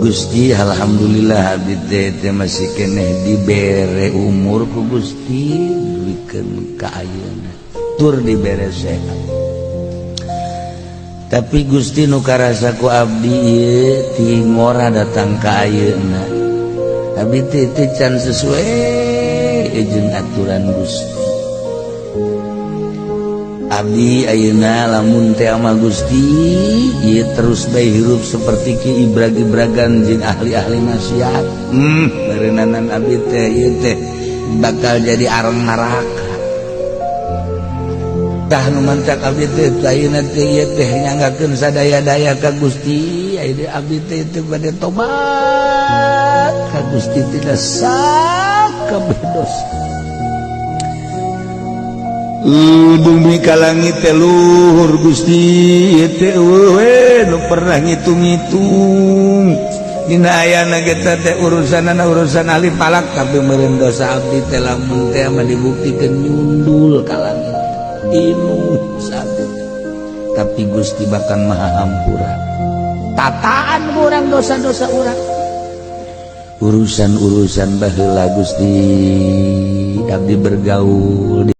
Gusti alhamdulillah abdi teh masih keneh dibere umur ku Gusti duikeun ka ayeuna tur dibere sehat. Tapi Gusti nu karasa ku abdi ieu ti ngora datang ka ayeuna. Abdi teh can sesuai jeung aturan Gusti. Abdi ayeuna lamun teh ama Gusti ieu terus bae hirup saperti ki ibrag-ibragan jeung ahli-ahli nasihat. Beureunanan abdi teh ieu teh bakal jadi areng neraka. Tah nu mancak abdi teh ayeuna teh ieu teh nyanggakeun sadaya-daya ka Gusti, ayeuna abdi teh teu bade tobat ka Gusti tidak sakabeh dosa. Bumi ka langit teh luhur Gusti ieu teh we nu pernah ngitung-ngitung dina ayana kita teh urusanana urusan ahli palak tapi meureun dosa abdi teh lamun teh mah dibuktikeun nyundul ka langit inu satu. Tapi Gusti bahkan maha hampura tataan urang dosa-dosa urang urusan-urusan baheula Gusti abdi bergaul